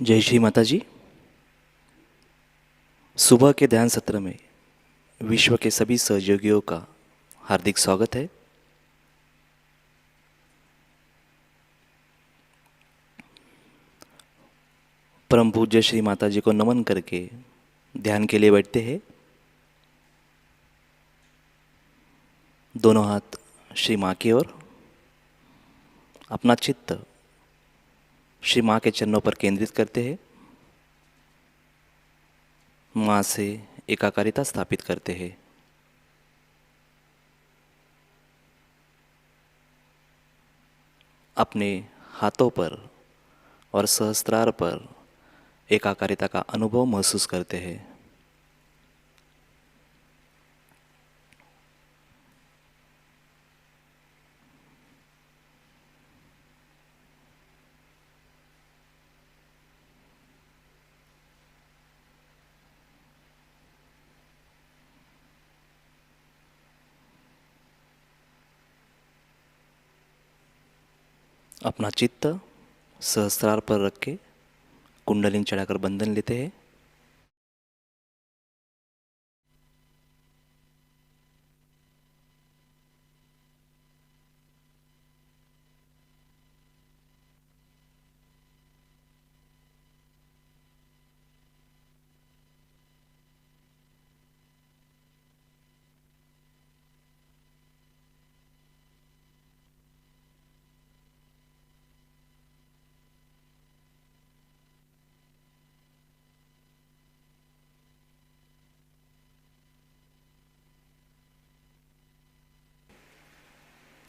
जय श्री माता जी। सुबह के ध्यान सत्र में विश्व के सभी सहयोगियों का हार्दिक स्वागत है। परम पूज्य श्री माता जी को नमन करके ध्यान के लिए बैठते हैं। दोनों हाथ श्री माँ की ओर, अपना चित्त श्री माँ के चरणों पर केंद्रित करते हैं। माँ से एकाकारिता स्थापित करते हैं। अपने हाथों पर और सहस्त्रार पर एकाकारिता का अनुभव महसूस करते हैं। अपना चित्त सहस्त्रार पर रख के कुंडलिनी चढ़ाकर बंधन लेते हैं।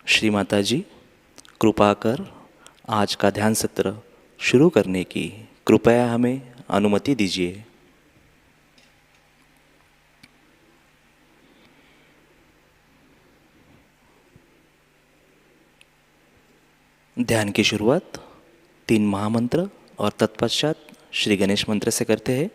श्री माता जी, कृपा कर आज का ध्यान सत्र शुरू करने की कृपया हमें अनुमति दीजिए। ध्यान की शुरुआत 3 महामंत्र और तत्पश्चात श्री गणेश मंत्र से करते हैं।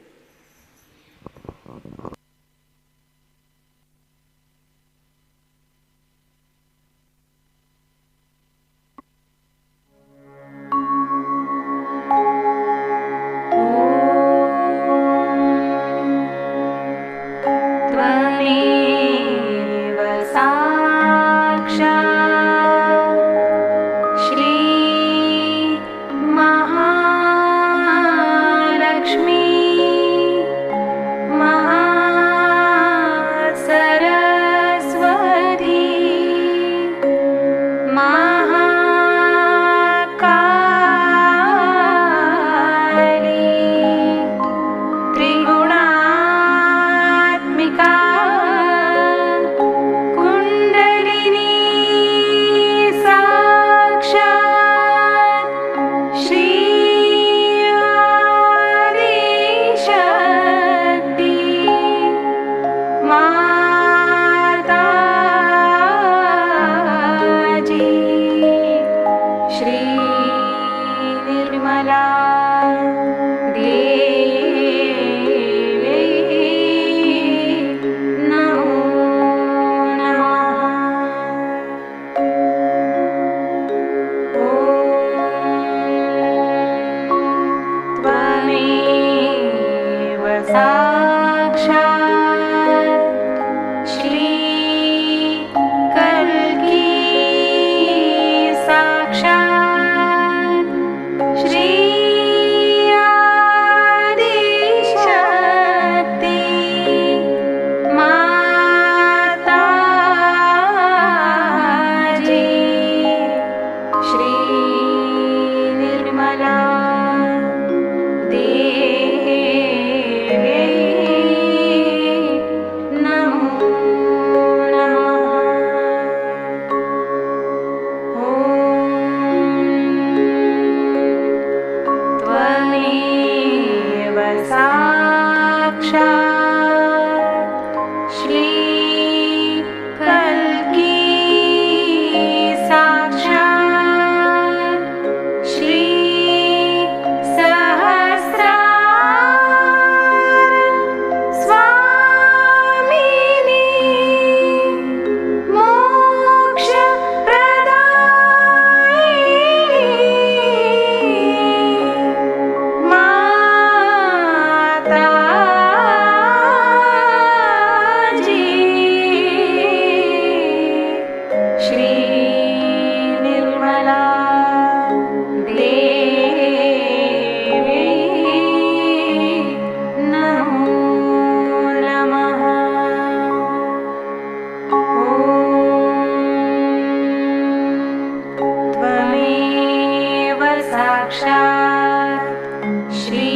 साक्षात् श्री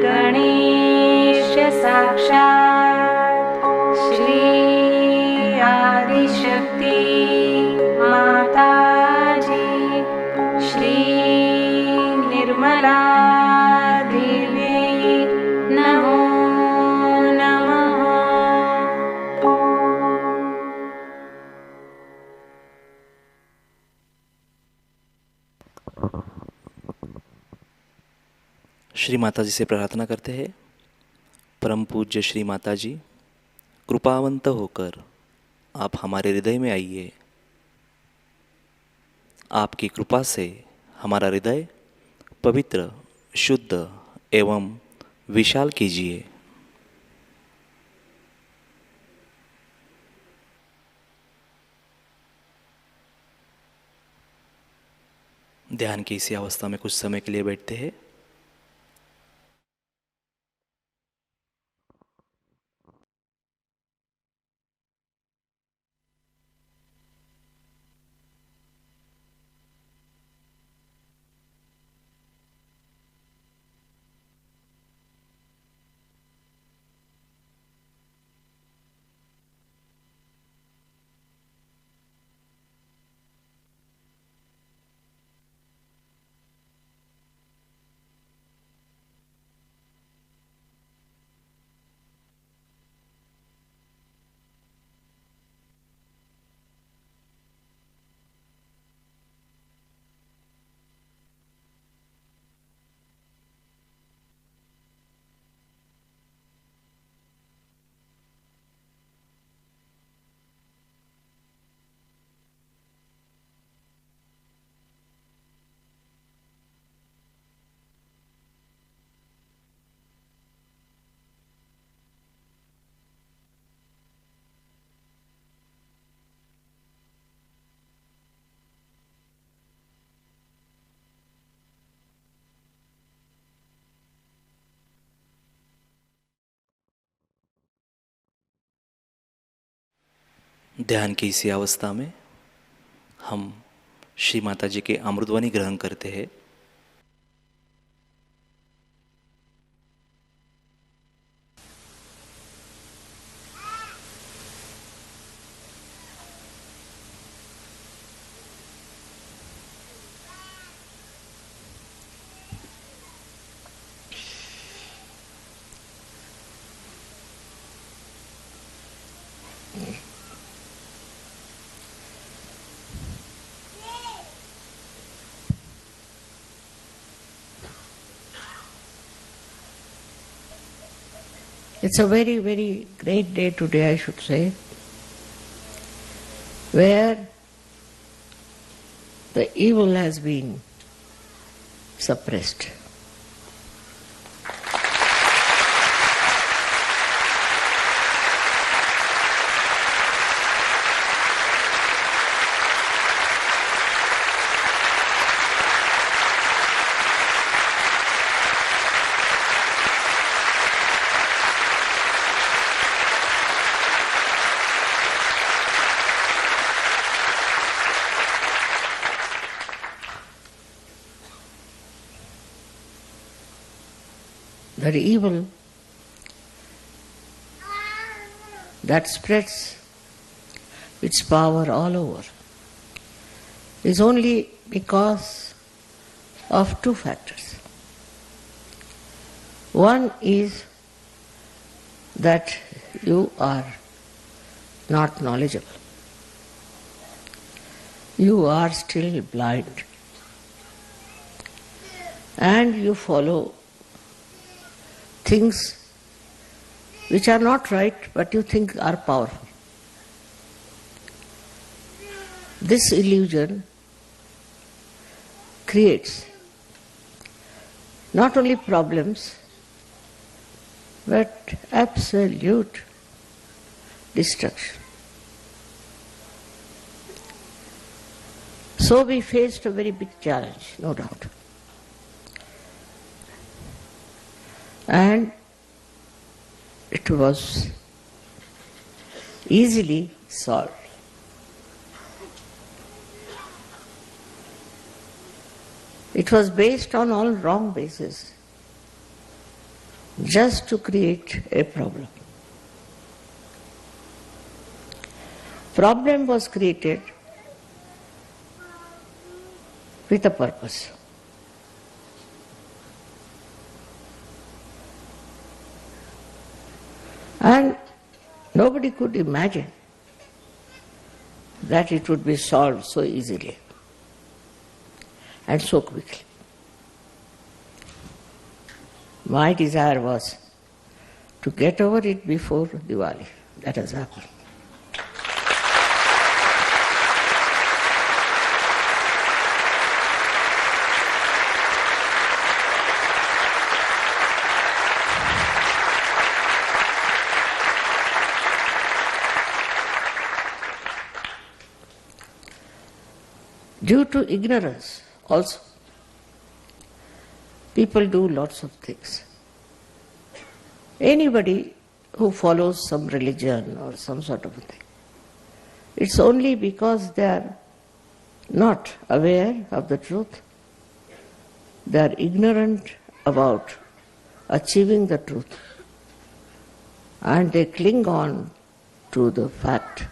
गणेश साक्षात् श्री आदिशक्ति माताजी श्री निर्मला देवी नमो नमः। श्री माता जी से प्रार्थना करते हैं। परम पूज्य श्री माता जी, कृपावंत होकर आप हमारे हृदय में आइए। आपकी कृपा से हमारा हृदय पवित्र, शुद्ध एवं विशाल कीजिए। ध्यान की इसी अवस्था में कुछ समय के लिए बैठते हैं। ध्यान की इसी अवस्था में हम श्री माता जी के अमृतवाणी ग्रहण करते हैं। It's a very, very great day today, I should say, where the evil has been suppressed. That evil that spreads its power all over is only because of two factors. One is that you are not knowledgeable. You are still blind. And you follow things which are not right but you think are powerful. This illusion creates not only problems but absolute destruction. So we faced a very big challenge, no doubt. And it was easily solved. It was based on all wrong bases, just to create a problem. Problem was created with a purpose. And nobody could imagine that it would be solved so easily and so quickly. My desire was to get over it before Diwali. That has happened. Due to ignorance also, people do lots of things. Anybody who follows some religion or some sort of a thing, it's only because they are not aware of the truth, they are ignorant about achieving the truth, and they cling on to the fact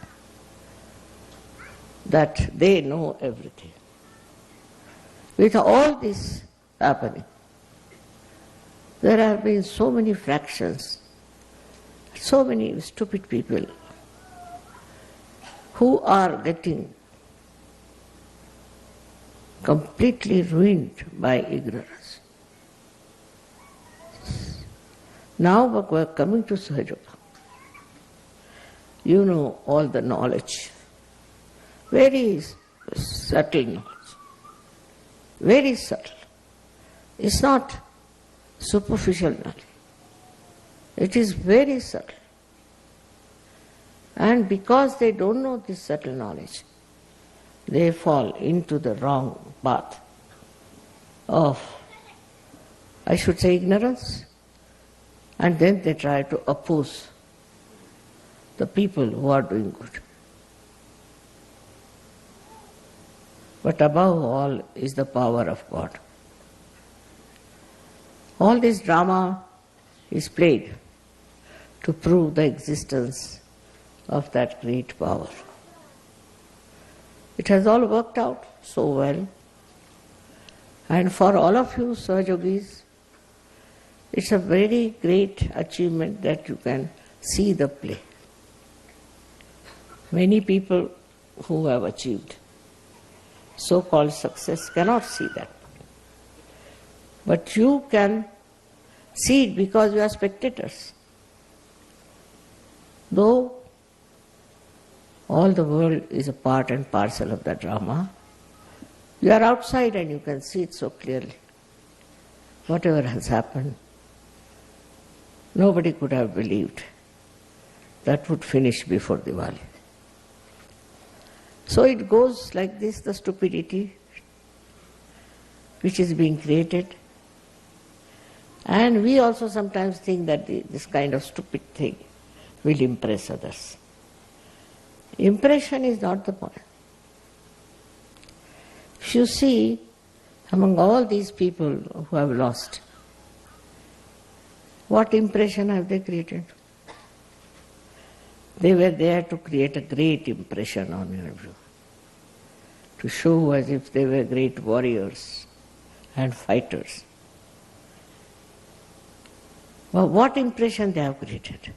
that they know everything. With all this happening, there have been so many fractions, so many stupid people who are getting completely ruined by ignorance. Now we are coming to Sahajayoga. You know all the knowledge, very subtle knowledge, very subtle. It's not superficial knowledge. It is very subtle. And because they don't know this subtle knowledge, they fall into the wrong path of, I should say, ignorance, and then they try to oppose the people who are doing good. But above all is the power of God. All this drama is played to prove the existence of that great power. It has all worked out so well. And for all of you Sahajogis, it's a very great achievement that you can see the play. Many people who have achieved so-called success cannot see that. But you can see it because you are spectators. Though all the world is a part and parcel of the drama, you are outside and you can see it so clearly. Whatever has happened, nobody could have believed that would finish before Diwali. So it goes like this, the stupidity which is being created. And we also sometimes think that this kind of stupid thing will impress others. Impression is not the point. If you see, among all these people who have lost, what impression have they created? They were there to create a great impression on your view, to show as if they were great warriors and fighters. But what impression they have created?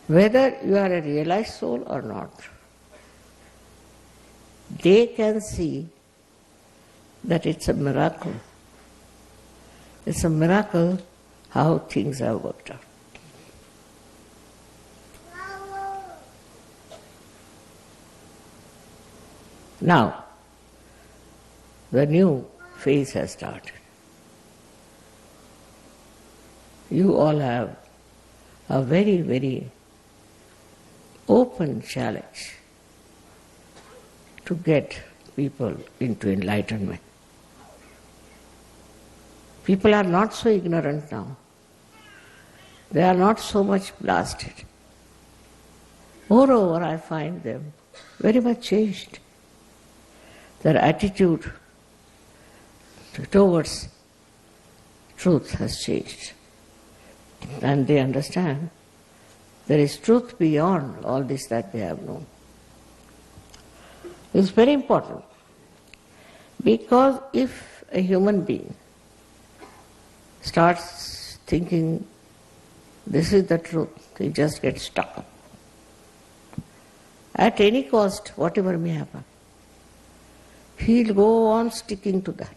Whether you are a realized soul or not, they can see that it's a miracle. It's a miracle how things have worked out. Now, the new phase has started. You all have a very, very open challenge to get people into enlightenment. People are not so ignorant now. They are not so much blasted. Moreover, I find them very much changed. Their attitude towards truth has changed. And they understand there is truth beyond all this that they have known. It's very important, because if a human being starts thinking this is the truth, he just gets stuck up. At any cost, whatever may happen, he'll go on sticking to that.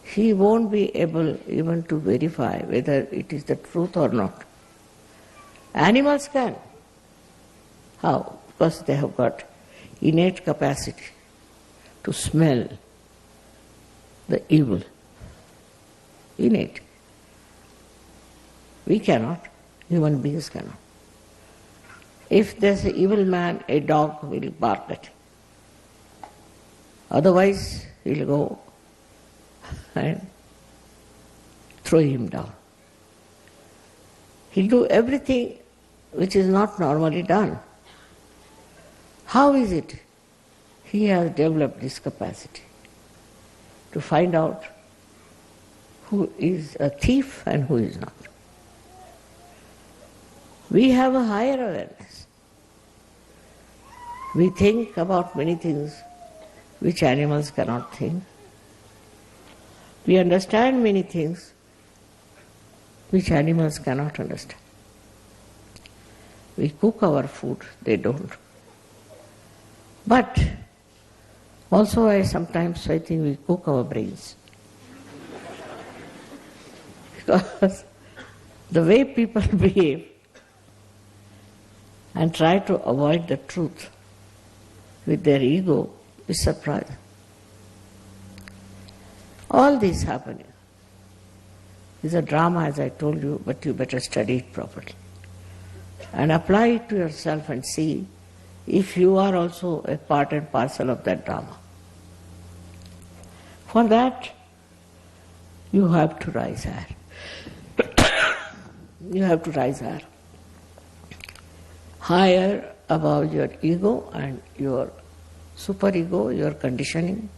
He won't be able even to verify whether it is the truth or not. Animals can. How? Because they have got innate capacity to smell the evil. Innate. We cannot. Human beings cannot. If there's an evil man, a dog will bark at him. Otherwise, he'll go and throw him down. He'll do everything which is not normally done. How is it? He has developed this capacity to find out who is a thief and who is not. We have a higher awareness. We think about many things which animals cannot think. We understand many things which animals cannot understand. We cook our food, they don't. But also I think we cook our brains. Because the way people behave and try to avoid the truth with their ego is surprising. All this happening is a drama, as I told you, but you better study it properly and apply it to yourself and see if you are also a part and parcel of that drama. For that, you have to rise higher. You have to rise higher. Higher above your ego and your superego, your conditioning.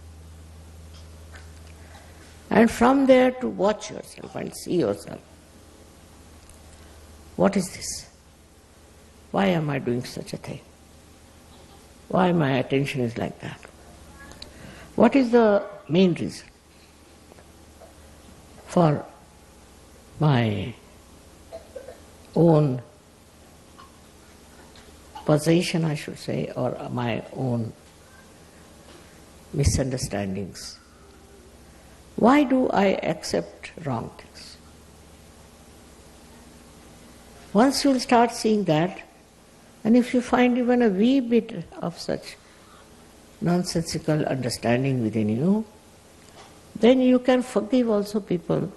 And from there to watch yourself and see yourself. What is this? Why am I doing such a thing? Why my attention is like that? What is the main reason for my own possession, I should say, or my own misunderstandings? Why do I accept wrong things? Once you'll start seeing that, and if you find even a wee bit of such nonsensical understanding within you, then you can forgive also people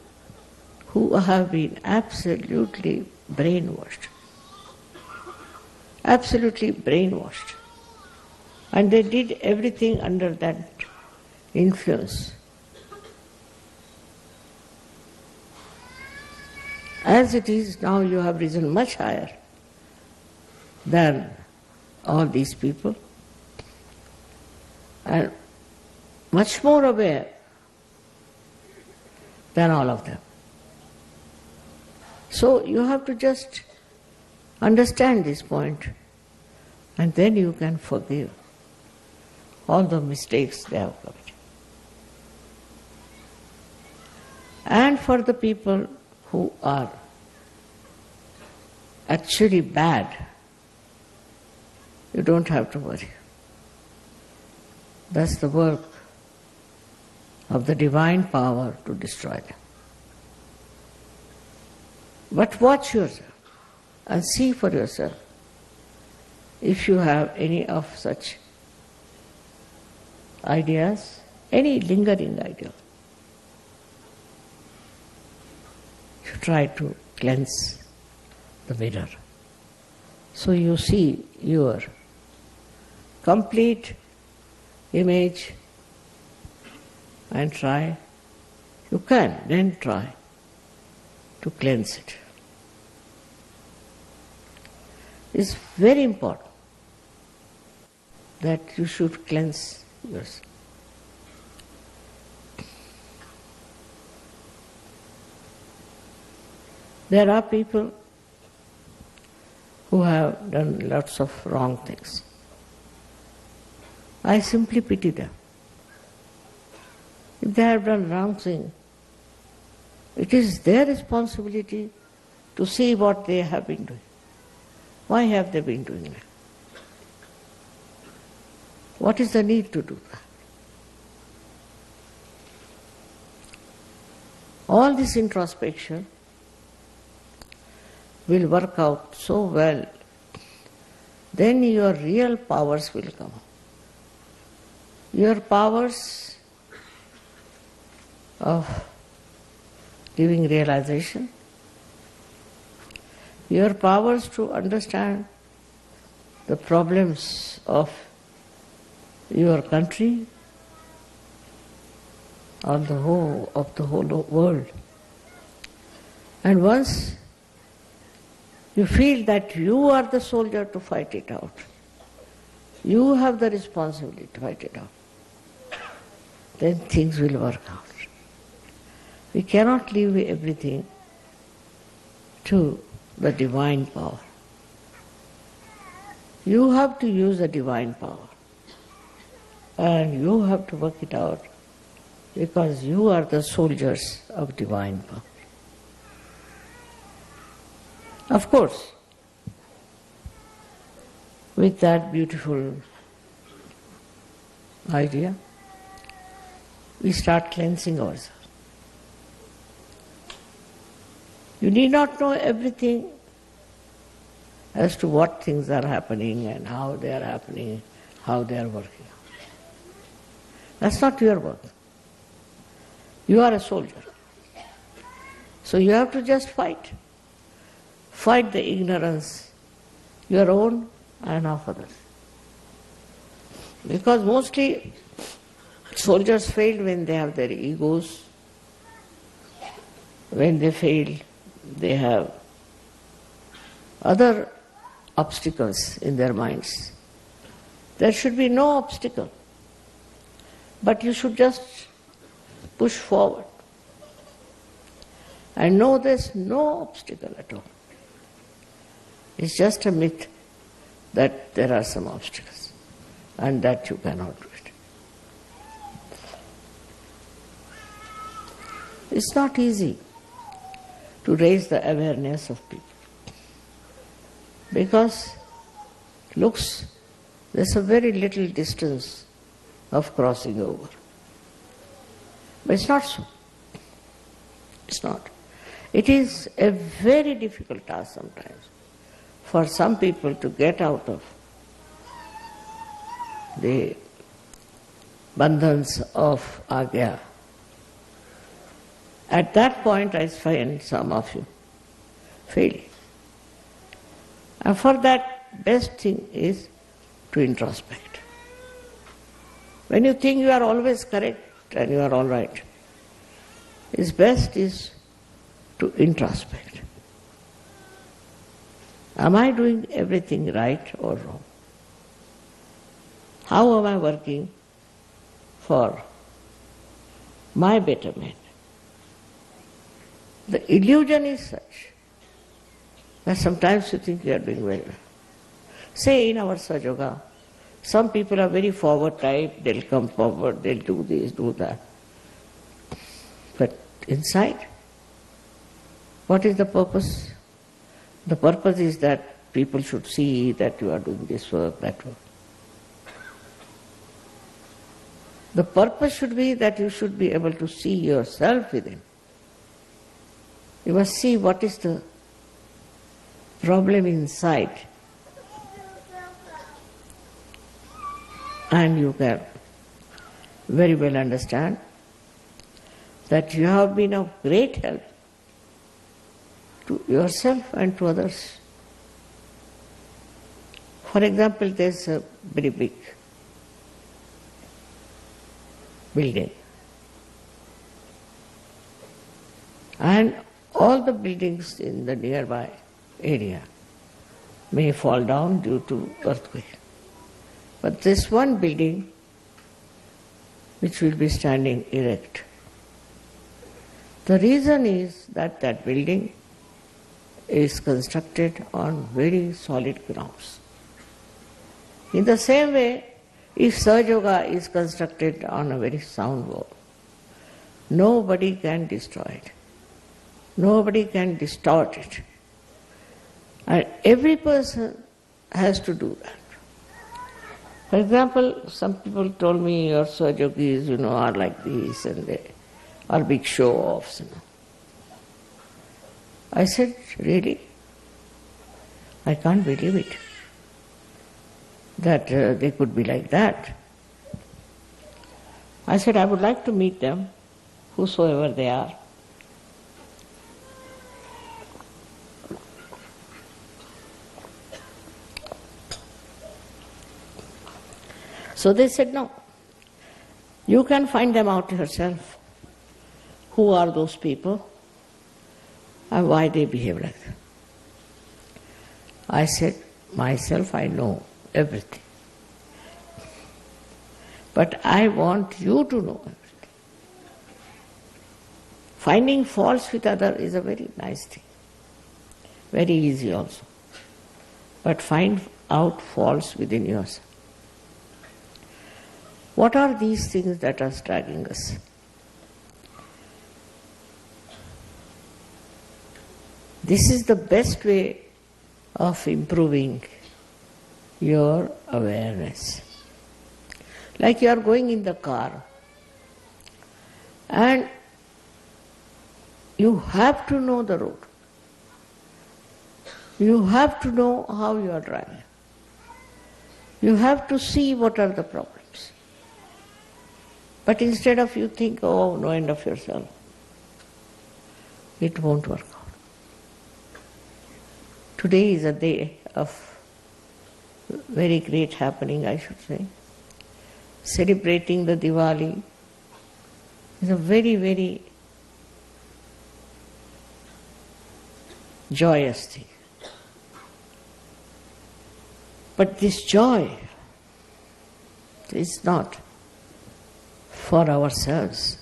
who have been absolutely brainwashed. Absolutely brainwashed. And they did everything under that influence. As it is, now you have risen much higher than all these people and much more aware than all of them. So you have to just understand this point, and then you can forgive all the mistakes they have committed. And for the people who are actually bad, you don't have to worry. That's the work of the divine power to destroy them. But watch yourself and see for yourself if you have any of such ideas, any lingering idea. You try to cleanse the mirror. So you see your complete image and try, you can then try to cleanse it. It's very important that you should cleanse yourself. There are people who have done lots of wrong things. I simply pity them. If they have done wrong thing, it is their responsibility to see what they have been doing. Why have they been doing that? What is the need to do that? All this introspection will work out so well, then your real powers will come up. Your powers of giving realization, your powers to understand the problems of your country or the whole world. And once you feel that you are the soldier to fight it out, you have the responsibility to fight it out, then things will work out. We cannot leave everything to the divine power. You have to use the divine power. And you have to work it out because you are the soldiers of divine power. Of course, with that beautiful idea, we start cleansing ourselves. You need not know everything as to what things are happening and how they are happening, how they are working. That's not your work. You are a soldier. So you have to just fight. Fight the ignorance, your own and of others. Because mostly soldiers fail when they have their egos. When they fail, they have other obstacles in their minds. There should be no obstacle. But you should just push forward and know there's no obstacle at all. It's just a myth that there are some obstacles and that you cannot do it. It's not easy to raise the awareness of people because there's a very little distance of crossing over. But it's not so. It's not. It is a very difficult task sometimes for some people to get out of the bandhans of agya. At that point I find some of you failing. And for that, best thing is to introspect. When you think you are always correct and you are all right, it's best is to introspect. Am I doing everything right or wrong? How am I working for my betterment? The illusion is such that sometimes you think you are doing very well. Say in our Sahajayoga, some people are very forward type, they'll come forward, they'll do this, do that. But inside, what is the purpose? The purpose is that people should see that you are doing this work, that work. The purpose should be that you should be able to see yourself within. You must see what is the problem inside. And you can very well understand that you have been of great help to yourself and to others. For example, there's a very big building. And all the buildings in the nearby area may fall down due to earthquake. But this one building which will be standing erect. The reason is that that building is constructed on very solid grounds. In the same way, if Sahajayoga is constructed on a very sound wall, nobody can destroy it. Nobody can distort it. And every person has to do that. For example, some people told me your Sahajogis, are like this and they are big show-offs. I said, really? I can't believe it, that they could be like that. I said, I would like to meet them, whosoever they are. So they said, no, you can find them out yourself. Who are those people and why they behave like that? I said, myself, I know everything. But I want you to know everything. Finding faults with others is a very nice thing, very easy also. But find out faults within yourself. What are these things that are dragging us? This is the best way of improving your awareness. Like you are going in the car and you have to know the road. You have to know how you are driving. You have to see what are the problems. But instead of you think, oh, no end of yourself, it won't work out. Today is a day of very great happening, I should say. Celebrating the Diwali is a very, very joyous thing. But this joy is not for ourselves.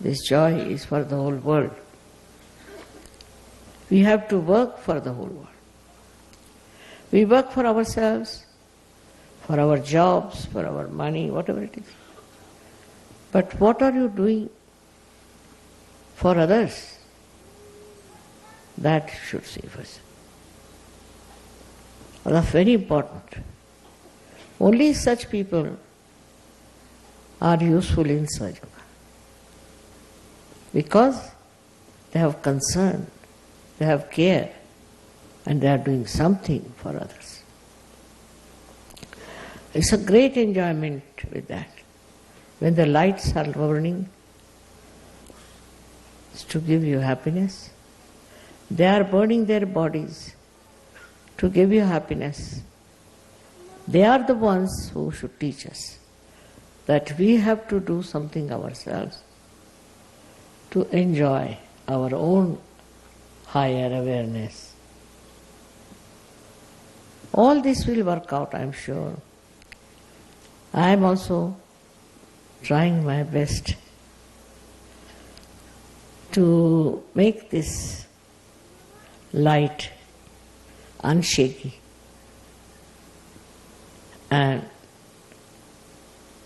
This joy is for the whole world. We have to work for the whole world. We work for ourselves, for our jobs, for our money, whatever it is. But what are you doing for others? That should see first. That's very important. Only such people are useful in Sahajayoga because they have concern, they have care, and they are doing something for others. It's a great enjoyment with that. When the lights are burning, it's to give you happiness. They are burning their bodies to give you happiness. They are the ones who should teach us that we have to do something ourselves to enjoy our own higher awareness. All this will work out, I am sure. I am also trying my best to make this light unshaky and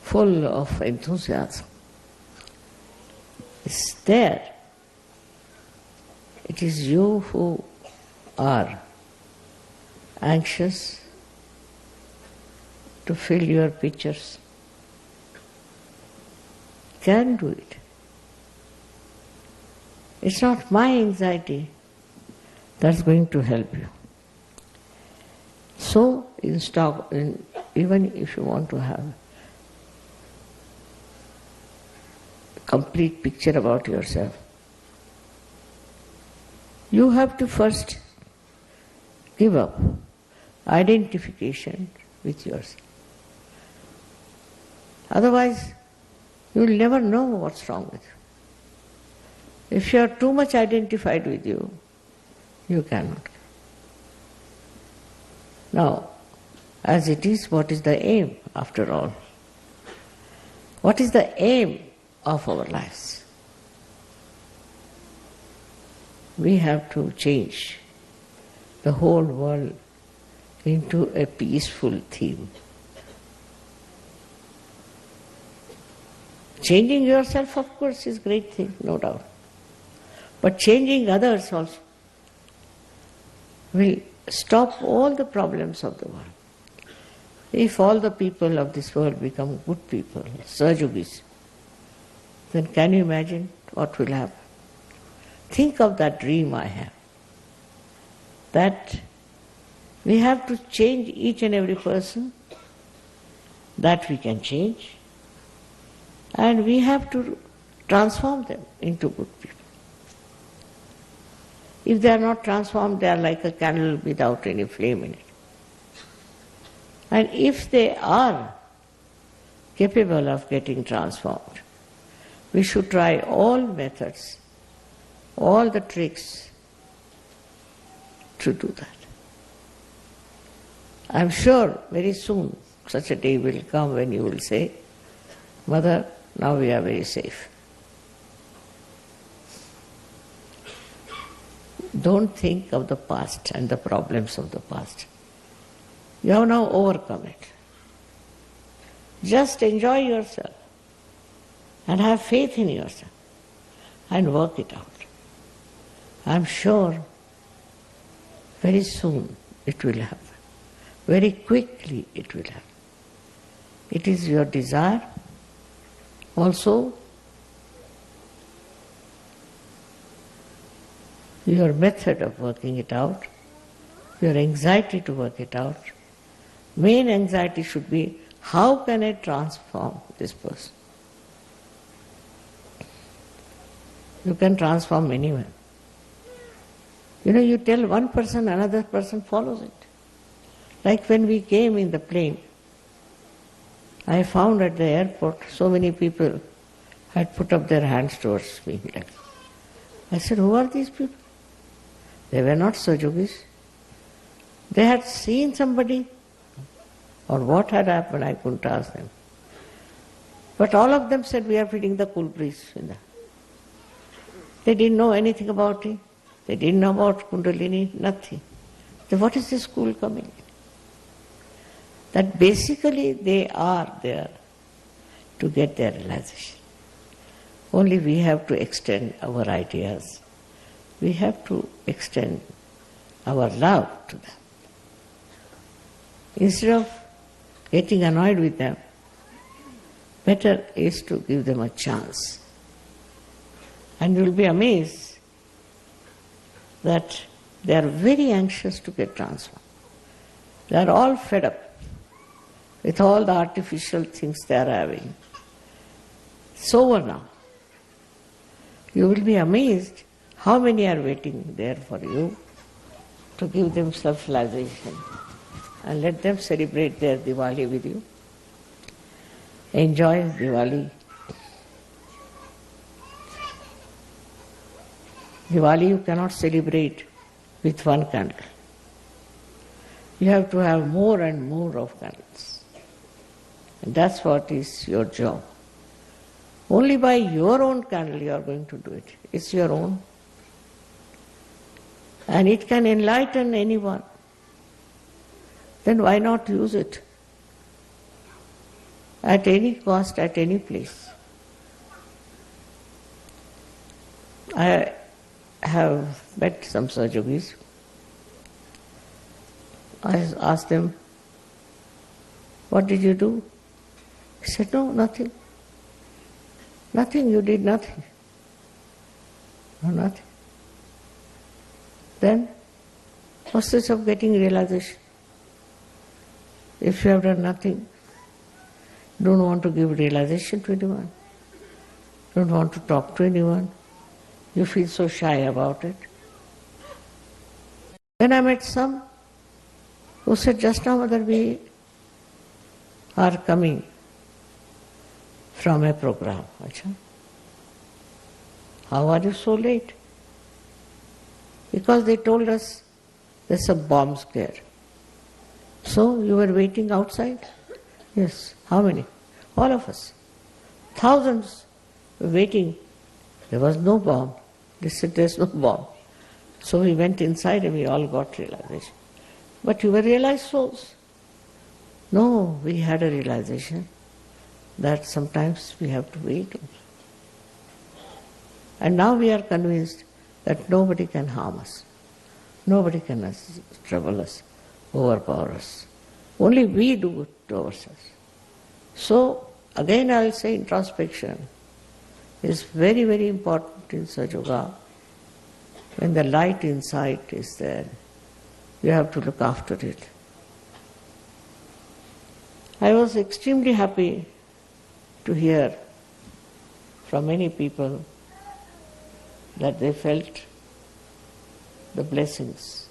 full of enthusiasm. It's there. It is you who are anxious to fill your pictures. Can do it. It's not my anxiety that's going to help you. So, even if you want to have a complete picture about yourself, you have to first give up identification with yourself. Otherwise, you will never know what's wrong with you. If you are too much identified with you, you cannot. Now, as it is, what is the aim after all? What is the aim of our lives? We have to change the whole world into a peaceful theme. Changing yourself, of course, is a great thing, no doubt. But changing others also will stop all the problems of the world. If all the people of this world become good people, Sahajogis, then can you imagine what will happen? Think of that dream I have, that we have to change each and every person, that we can change, and we have to transform them into good people. If they are not transformed, they are like a candle without any flame in it. And if they are capable of getting transformed, we should try all methods, all the tricks to do that. I'm sure very soon such a day will come when you will say, Mother, now we are very safe. Don't think of the past and the problems of the past. You have now overcome it. Just enjoy yourself and have faith in yourself and work it out. I'm sure very soon it will happen. Very quickly it will happen. It is your desire also, your method of working it out, your anxiety to work it out. Main anxiety should be, how can I transform this person? You can transform anyone. You tell one person, another person follows it. Like when we came in the plane, I found at the airport so many people had put up their hands towards me. I said, who are these people? They were not Sahajogis. They had seen somebody, or what had happened, I couldn't ask them. But all of them said, we are feeling the cool breeze. They didn't know anything about it. They didn't know about Kundalini, nothing. So what is this cool coming in? That basically they are there to get their realization. Only we have to extend our ideas. We have to extend our love to them. Instead of getting annoyed with them, better is to give them a chance. And you will be amazed that they are very anxious to get transformed. They are all fed up with all the artificial things they are having. It's over now. You will be amazed how many are waiting there for you to give them self-realization and let them celebrate their Diwali with you. Enjoy Diwali. Diwali you cannot celebrate with one candle. You have to have more and more of candles. And that's what is your job. Only by your own candle you are going to do it. It's your own. And it can enlighten anyone. Then why not use it? At any cost, at any place. I have met some Sahajogis. I asked them, what did you do? He said, no, nothing. Nothing, you did nothing. No, nothing. Then, what's this of getting realization? If you have done nothing, don't want to give realization to anyone, don't want to talk to anyone, you feel so shy about it. Then I met some who said, just now, Mother, we are coming from a program. Achha. How are you so late? Because they told us there's a bomb scare. So you were waiting outside? Yes. How many? All of us. Thousands were waiting. There was no bomb. They said there's no bomb. So we went inside and we all got realization. But you were realized souls. No, we had a realization that sometimes we have to wait. And now we are convinced that nobody can harm us. Nobody can trouble us, overpower us. Only we do it to ourselves. So, again I will say introspection is very, very important in Sahajayoga. When the light inside is there, you have to look after it. I was extremely happy to hear from many people that they felt the blessings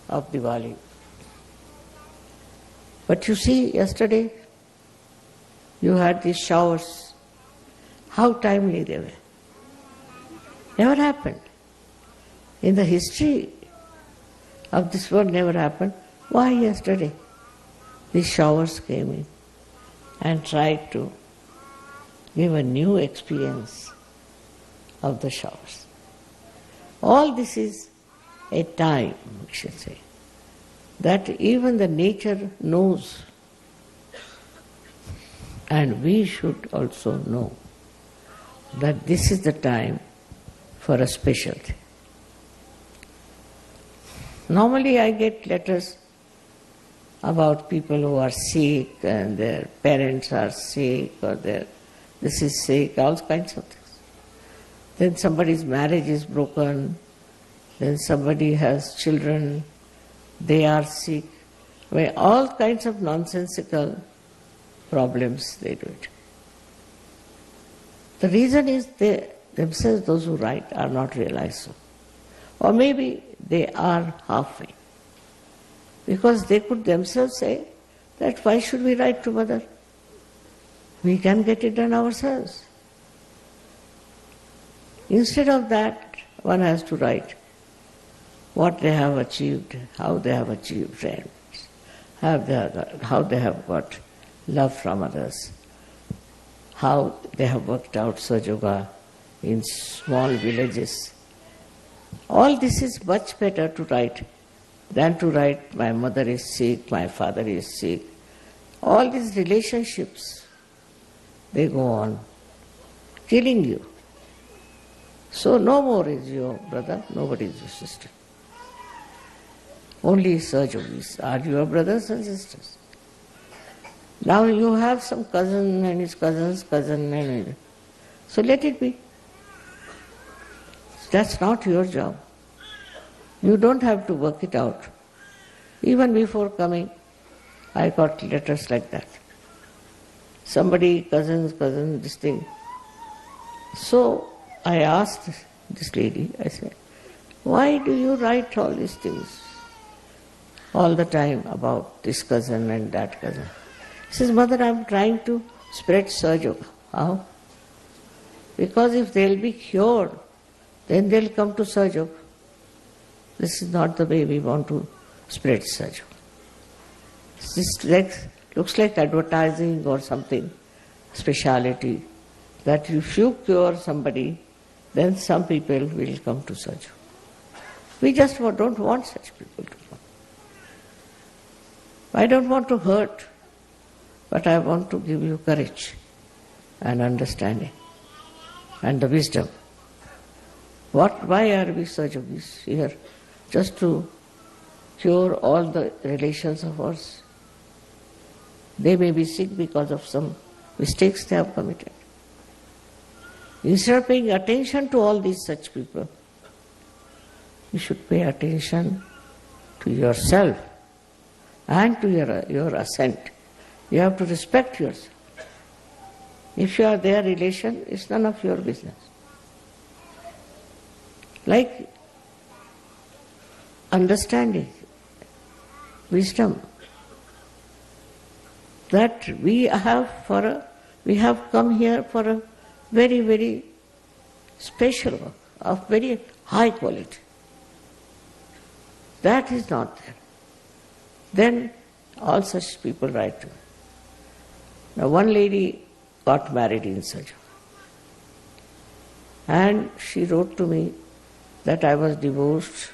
of Diwali. But you see, yesterday you had these showers. How timely they were. Never happened. In the history of this world never happened. Why yesterday? These showers came in and tried to give a new experience of the showers. All this is a time, we should say, that even the nature knows, and we should also know that this is the time for a special thing. Normally I get letters about people who are sick and their parents are sick or this is sick, all kinds of things. Then somebody's marriage is broken, then somebody has children, they are sick. Well, all kinds of nonsensical problems they do it. The reason is they themselves, those who write, are not realized so. Or maybe they are halfway. Because they could themselves say that why should we write to Mother? We can get it done ourselves. Instead of that, one has to write what they have achieved, how they have achieved friends, how they have got love from others, how they have worked out Sahajayoga in small villages. All this is much better to write than to write, my mother is sick, my father is sick. All these relationships, they go on killing you. So no more is your brother, nobody is your sister. Only Sahajogis are your brothers and sisters. Now you have some cousin and his cousin's cousin, and so let it be. That's not your job. You don't have to work it out. Even before coming, I got letters like that. Somebody, cousin's cousin, this thing. So I asked this lady, I said, why do you write all these things all the time about this cousin and that cousin? She says, Mother, I am trying to spread Sahajayoga. How? Because if they will be cured, then they will come to Sahajayoga. This is not the way we want to spread Sahajayoga. This looks like advertising or something, speciality, that if you cure somebody, then some people will come to Sahajayoga. We just don't want such people to come. I don't want to hurt, but I want to give you courage and understanding and the wisdom. Why are we Sahajogis here? Just to cure all the relations of ours. They may be sick because of some mistakes they have committed. Instead of paying attention to all these such people, you should pay attention to yourself and to your ascent. You have to respect yourself. If you are their relation, it's none of your business. Like understanding, wisdom, that we have come here for a very, very special work of very high quality. That is not there. Then all such people write to me. Now one lady got married in Sahajayoga, and she wrote to me that I was divorced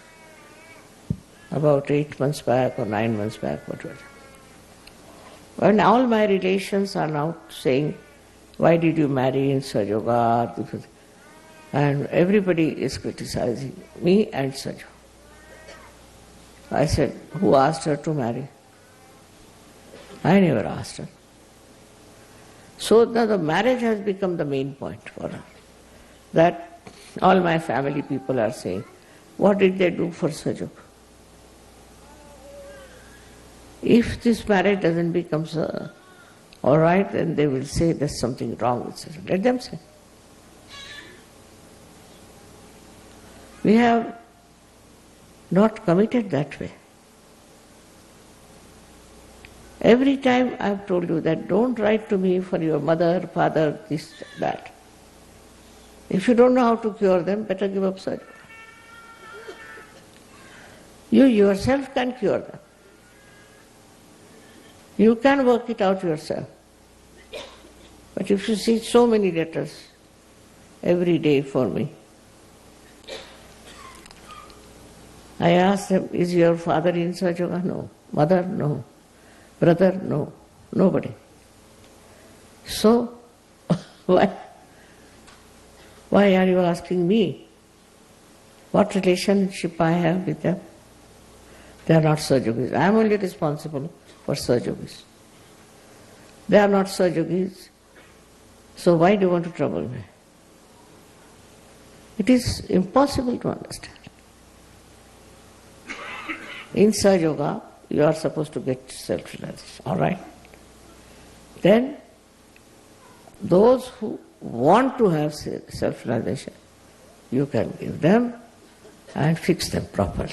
about 8 months back or 9 months back, whatever. And all my relations are now saying, why did you marry in Sahajayoga? And everybody is criticizing me and Sahaja. I said, who asked her to marry? I never asked her. So now the marriage has become the main point for her. That all my family people are saying, what did they do for Sahajayoga? If this marriage doesn't become all right, then they will say there's something wrong with Sahajayoga. Let them say. We have not committed that way. Every time I've told you that don't write to me for your mother, father, this, that. If you don't know how to cure them, better give up Sahajayoga. You yourself can cure them. You can work it out yourself. But if you see so many letters every day for me, I ask them, is your father in Sahajayoga? No. Mother? No. Brother? No. Nobody. So, why are you asking me what relationship I have with them? They are not Sahajogis. I am only responsible for Sahajogis. They are not Sahajogis. So why do you want to trouble me? It is impossible to understand. In Sahajayoga, you are supposed to get self-realization, all right? Then, those who want to have self-realization, you can give them and fix them properly.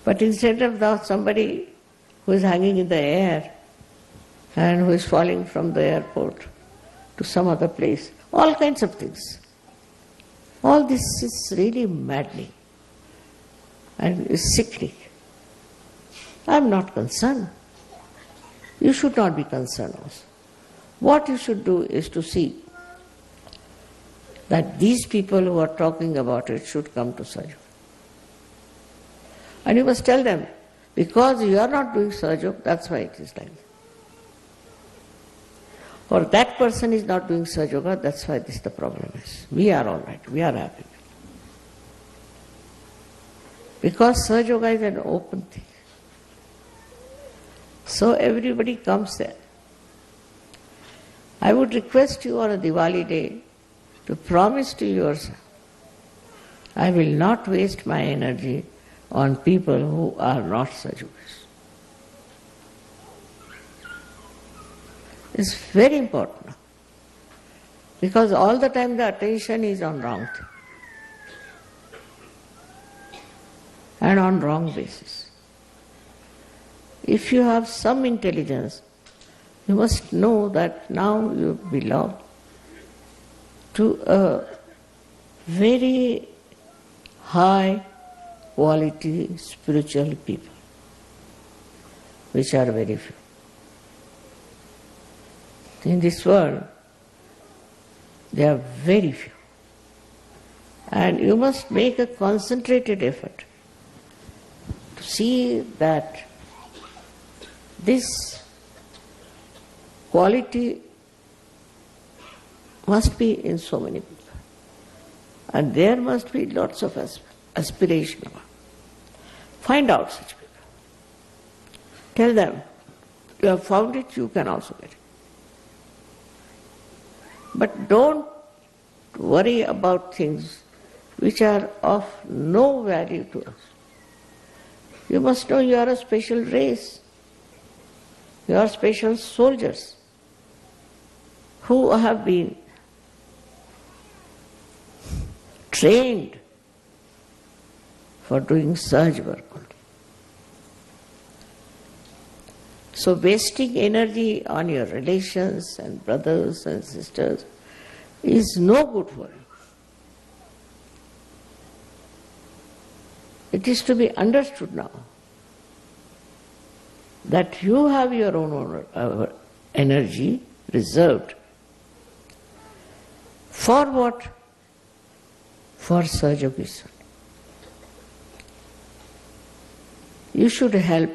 But instead of somebody who is hanging in the air and who is falling from the airport to some other place, all kinds of things. All this is really maddening and is sickening. I am not concerned. You should not be concerned also. What you should do is to see that these people who are talking about it should come to Sahajayoga. And you must tell them, because you are not doing Sahajayoga, that's why it is like that. Or that person is not doing Sahajayoga, that's why this the problem is. We are all right, we are happy. Because Sahajayoga is an open thing. So everybody comes there. I would request you on a Diwali day to promise to yourself, I will not waste my energy on people who are not Sahajogis. It's very important. Because all the time the attention is on wrong thing. And on wrong basis. If you have some intelligence, you must know that now you belong to a very high quality spiritual people, which are very few. In this world, they are very few. And you must make a concentrated effort to see that this quality must be in so many people. And there must be lots of aspiration. Find out such people. Tell them, you have found it, you can also get it. But don't worry about things which are of no value to us. You must know you are a special race. You are special soldiers who have been trained for doing Sahaj work only. So wasting energy on your relations and brothers and sisters is no good for you. It is to be understood now that you have your own energy reserved. For what? For Sahajogis. You should help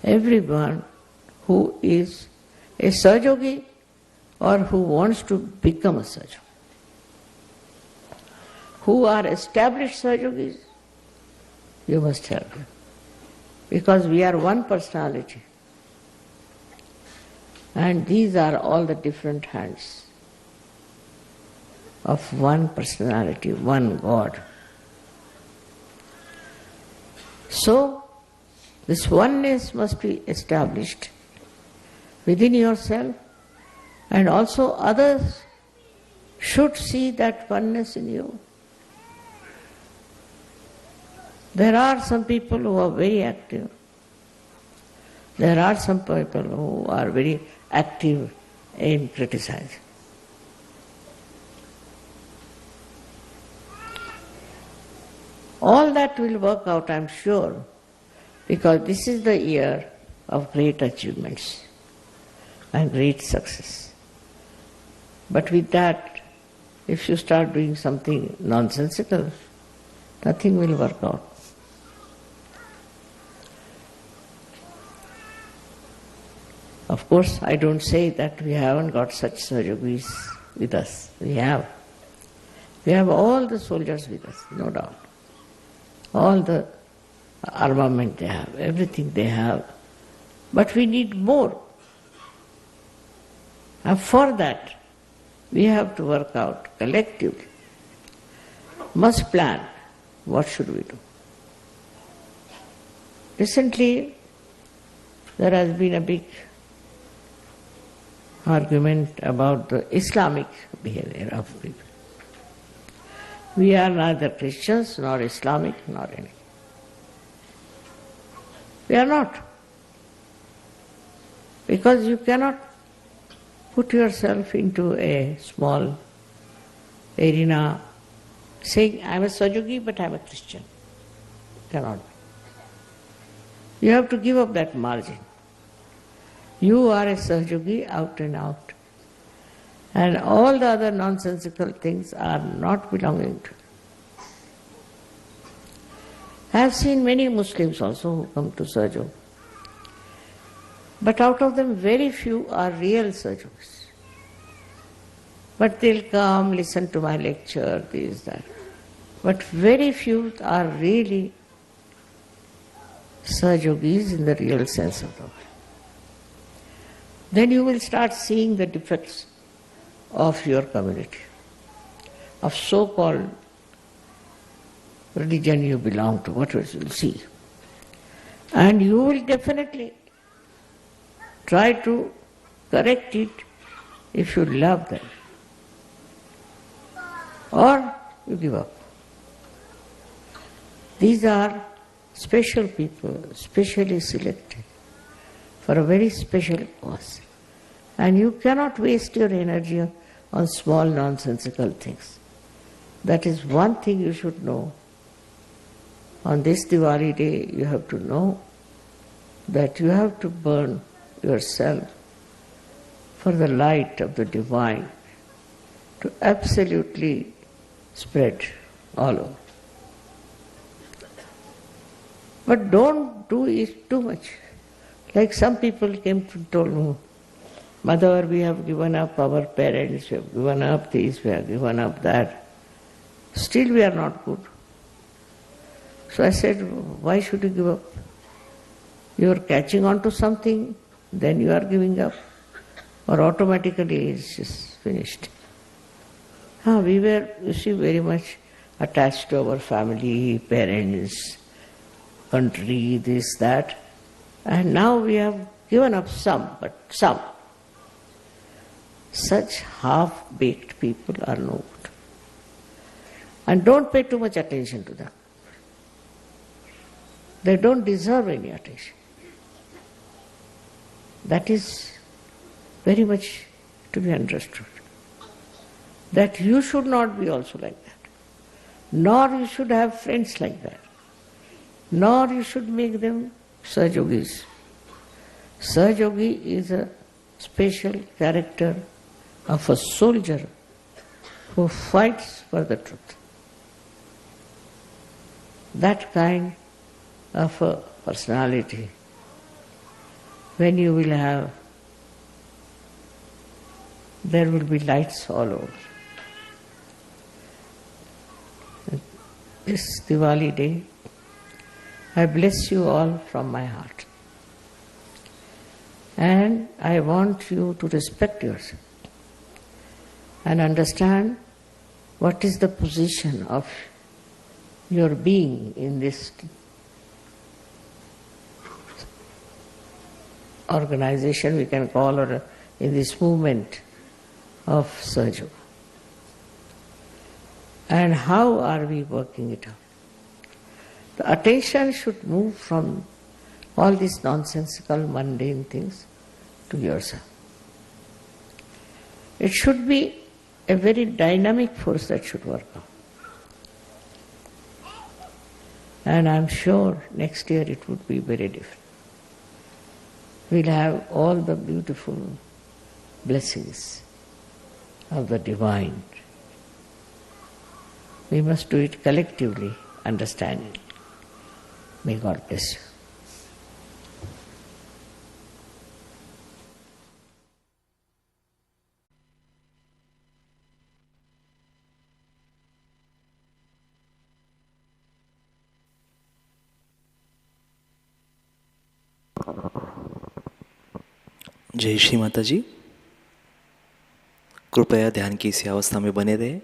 everyone who is a Sahajayogi or who wants to become a Sahajayogi. Who are established Sahajogis, you must help them. Because we are one personality. And these are all the different hands of one personality, one God. So, this oneness must be established within yourself, and also others should see that oneness in you. There are some people who are very active. There are some people who are very active in criticizing. All that will work out, I am sure, because this is the year of great achievements and great success. But with that, if you start doing something nonsensical, nothing will work out. Of course, I don't say that we haven't got such Sahajogis with us. We have. We have all the soldiers with us, no doubt. All the armament they have, everything they have. But we need more. And for that, we have to work out collectively. Must plan. What should we do? Recently, there has been a big argument about the Islamic behavior of people. We are neither Christians nor Islamic nor anything. We are not. Because you cannot put yourself into a small arena saying, I am a Sahajayogi but I am a Christian. Cannot be. You have to give up that margin. You are a Sahajayogi out and out. And all the other nonsensical things are not belonging to you. I have seen many Muslims also who come to Sahajayoga. But out of them, very few are real Sahajogis. But they'll come, listen to my lecture, this, that. But very few are really Sahajogis in the real sense of the word. Then you will start seeing the defects of your community, of so-called religion you belong to, whatever you will see. And you will definitely try to correct it if you love them. Or you give up. These are special people, specially selected for a very special cause. And you cannot waste your energy on small nonsensical things. That is one thing you should know. On this Diwali day, you have to know that you have to burn yourself for the light of the divine to absolutely spread all over. But don't do it too much. Like some people came to told me, Mother, we have given up our parents, we have given up this, we have given up that. Still we are not good. So I said, why should you give up? You are catching on to something, then you are giving up. Or automatically it's just finished. We were, you see, very much attached to our family, parents, country, this, that. And now we have given up some, but some. Such half-baked people are no good. And don't pay too much attention to them. They don't deserve any attention. That is very much to be understood. That you should not be also like that. Nor you should have friends like that. Nor you should make them Sahajogis. Sahajayogi is a special character of a soldier who fights for the truth. that kind of a personality, when you will have, there will be lights all over. This Diwali day, I bless you all from my heart. And I want you to respect yourself and understand what is the position of your being in this organization, we can call, or in this movement of Sahajayoga. And how are we working it out? The attention should move from all these nonsensical, mundane things to yourself. It should be a very dynamic force that should work out. And I'm sure next year it would be very different. We'll have all the beautiful blessings of the divine. We must do it collectively, understanding. May God bless you. जय श्री माता जी। कृपया ध्यान की इसी अवस्था में बने रहे।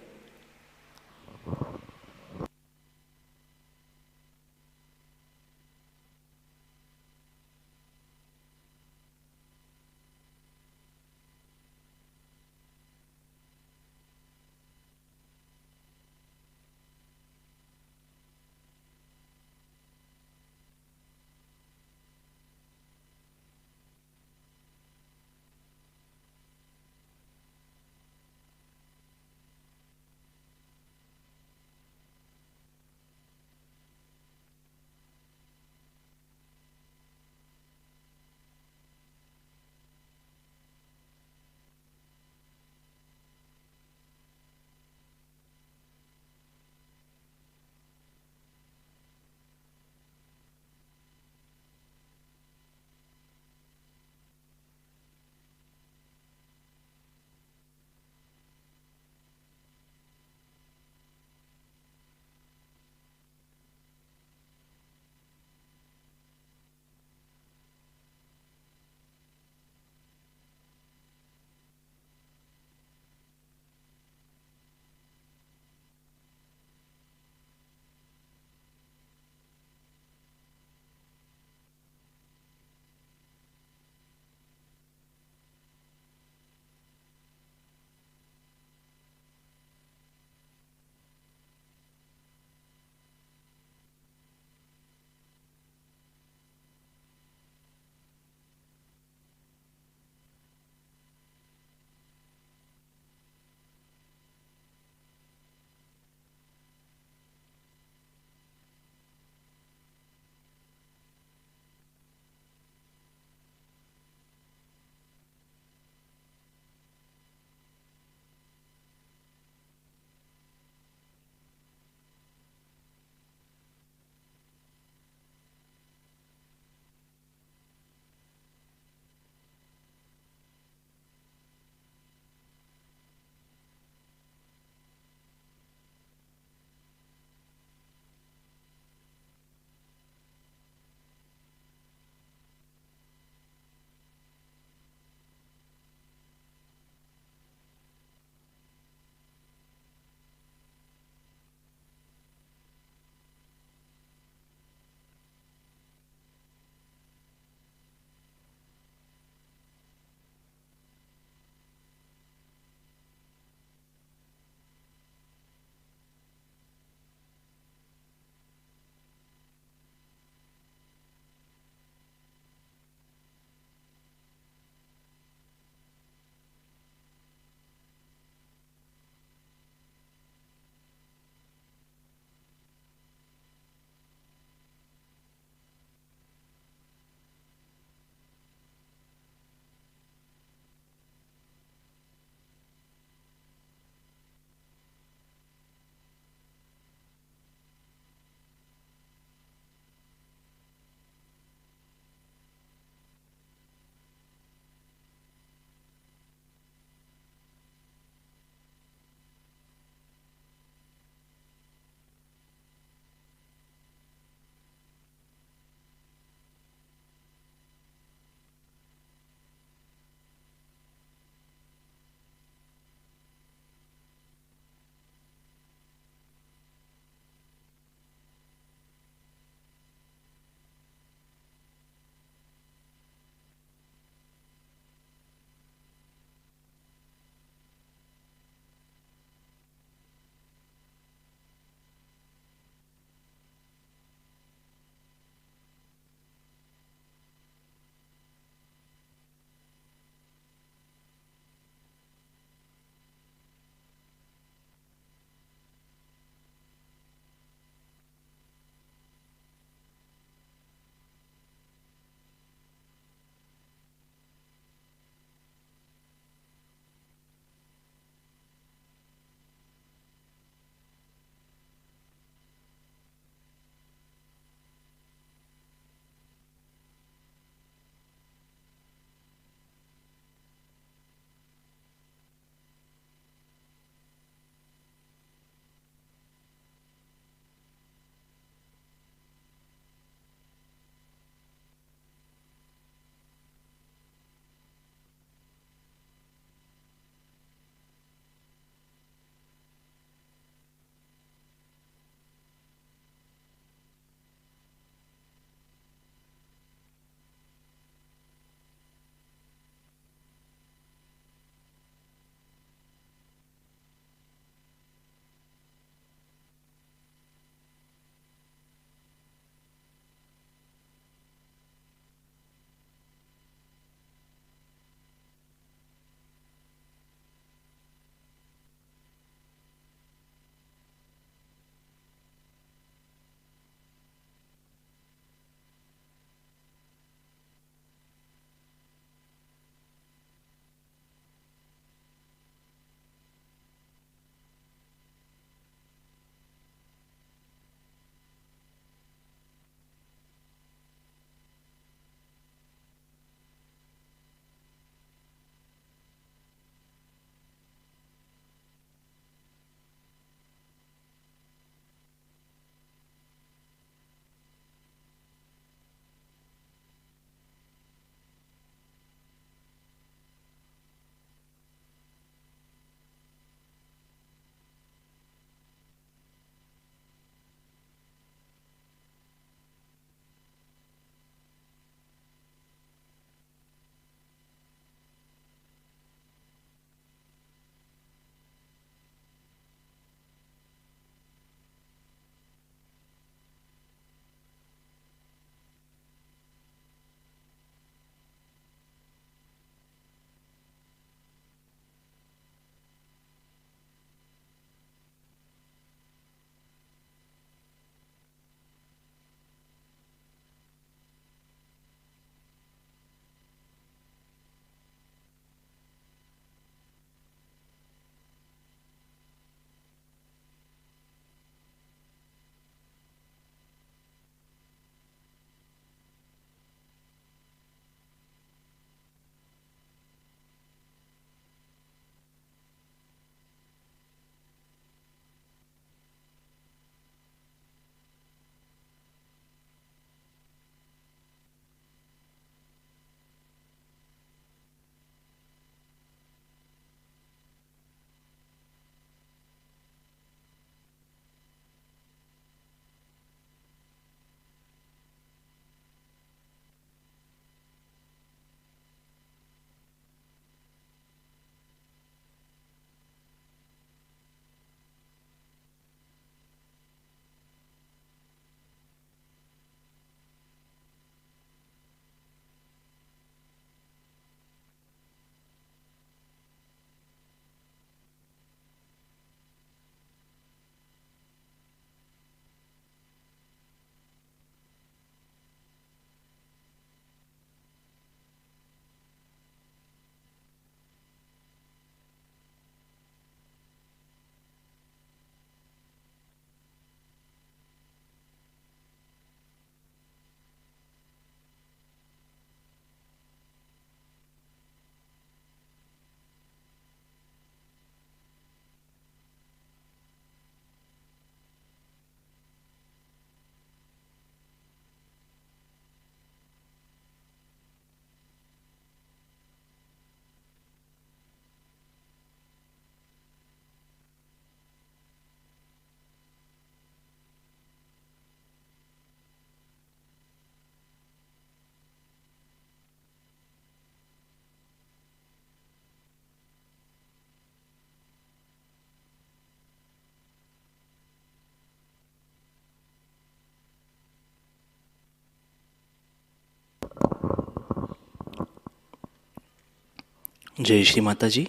जय श्री माता जी।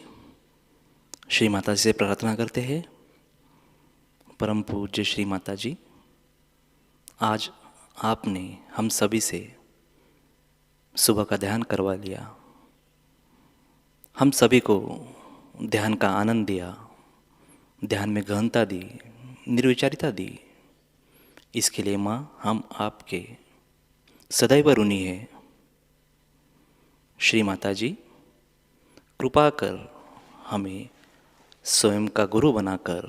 श्री माता जी से प्रार्थना करते हैं। परम पूज्य श्री माता जी, आज आपने हम सभी से सुबह का ध्यान करवा लिया, हम सभी को ध्यान का आनंद दिया, ध्यान में गहनता दी, निर्विचारिता दी। इसके लिए माँ हम आपके सदैव ऋणी हैं। श्री माता जी, कृपा कर हमें स्वयं का गुरु बनाकर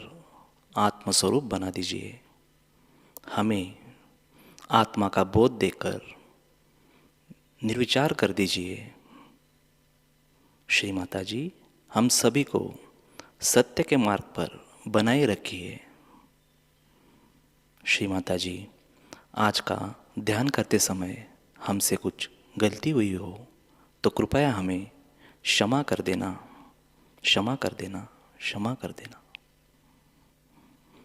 आत्मस्वरूप बना दीजिए। हमें आत्मा का बोध देकर निर्विचार कर दीजिए। श्री माता जी, हम सभी को सत्य के मार्ग पर बनाए रखिए। श्री माता जी, आज का ध्यान करते समय हमसे कुछ गलती हुई हो तो कृपया हमें क्षमा कर देना, क्षमा कर देना, क्षमा कर देना।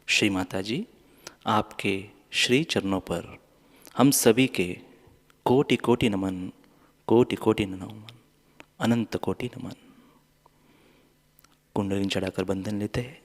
श्री माता जी, आपके श्री चरणों पर हम सभी के कोटि कोटि नमन, कोटि कोटि नमन, अनंत कोटि नमन। कुंडलिनी चढ़ाकर बंधन लेते हैं।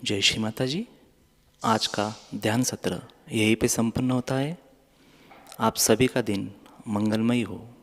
जय श्री माता जी। आज का ध्यान सत्र यहीं पे संपन्न होता है। आप सभी का दिन मंगलमय हो।